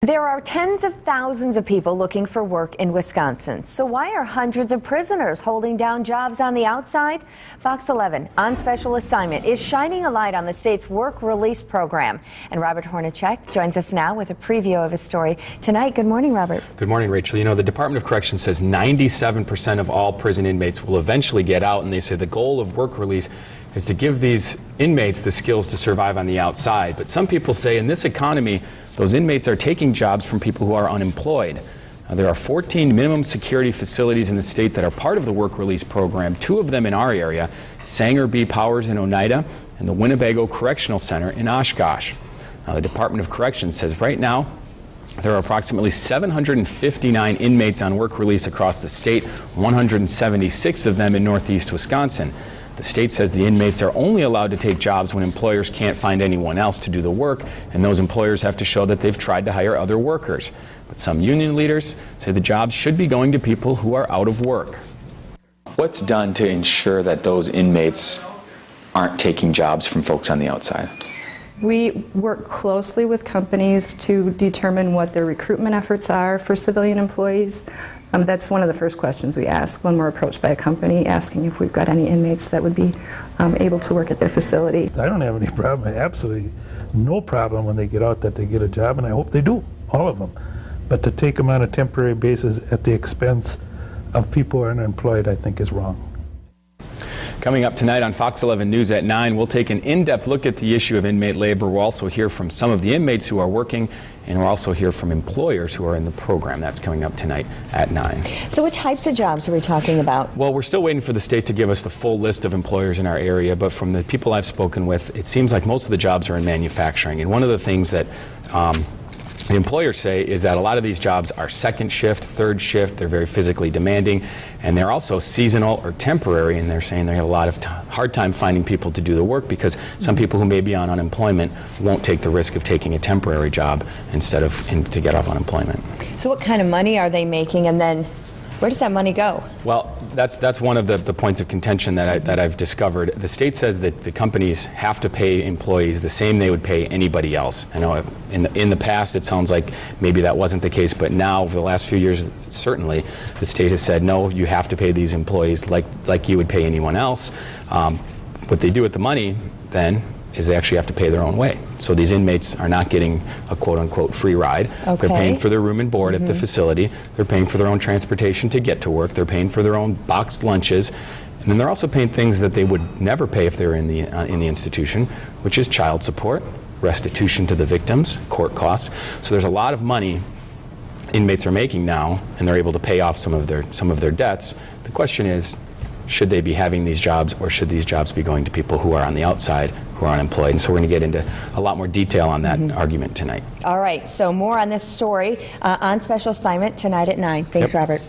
There are tens of thousands of people looking for work in Wisconsin. So why are hundreds of prisoners holding down jobs on the outside? Fox 11 on special assignment is shining a light on the state's work release program. And Robert Hornacek joins us now with a preview of his story tonight. Good morning, Robert. Good morning, Rachel. You know, the Department of Corrections says 97% of all prison inmates will eventually get out, and they say the goal of work release is to give these inmates the skills to survive on the outside. But some people say in this economy, those inmates are taking jobs from people who are unemployed. There are 14 minimum security facilities in the state that are part of the work release program, 2 of them in our area, Sanger B. Powers in Oneida and the Winnebago Correctional Center in Oshkosh. Now, the Department of Corrections says right now there are approximately 759 inmates on work release across the state, 176 of them in northeast Wisconsin. The state says the inmates are only allowed to take jobs when employers can't find anyone else to do the work, and those employers have to show that they've tried to hire other workers. But some union leaders say the jobs should be going to people who are out of work. What's done to ensure that those inmates aren't taking jobs from folks on the outside? We work closely with companies to determine what their recruitment efforts are for civilian employees. That's one of the first questions we ask when we're approached by a company, asking if we've got any inmates that would be able to work at their facility. I don't have any problem, absolutely no problem when they get out that they get a job, and I hope they do, all of them. But to take them on a temporary basis at the expense of people who are unemployed, I think is wrong. Coming up tonight on Fox 11 News at 9, we'll take an in-depth look at the issue of inmate labor. We'll also hear from some of the inmates who are working, and we'll also hear from employers who are in the program. That's coming up tonight at 9. So what types of jobs are we talking about? Well, we're still waiting for the state to give us the full list of employers in our area, but from the people I've spoken with, it seems like most of the jobs are in manufacturing. And one of the things that the employers say is that a lot of these jobs are second shift, third shift. They're very physically demanding, and they're also seasonal or temporary, and they're saying they have a lot of hard time finding people to do the work because some people who may be on unemployment won't take the risk of taking a temporary job instead of to get off unemployment. So what kind of money are they making, and then where does that money go? Well, that's one of the points of contention that I've discovered. The state says that the companies have to pay employees the same they would pay anybody else. I know in the past it sounds like maybe that wasn't the case, but now over the last few years, certainly the state has said, no, you have to pay these employees like you would pay anyone else. What they do with the money then is they actually have to pay their own way. So these inmates are not getting a quote-unquote free ride. Okay. They're paying for their room and board at the facility. They're paying for their own transportation to get to work. They're paying for their own boxed lunches. And then they're also paying things that they would never pay if they were in the institution, which is child support, restitution to the victims, court costs. So there's a lot of money inmates are making now, and they're able to pay off some of their debts. The question is, should they be having these jobs, or should these jobs be going to people who are on the outside, who are unemployed? And so we're going to get into a lot more detail on that argument tonight. All right, so more on this story on special assignment tonight at 9. Thanks, Robert.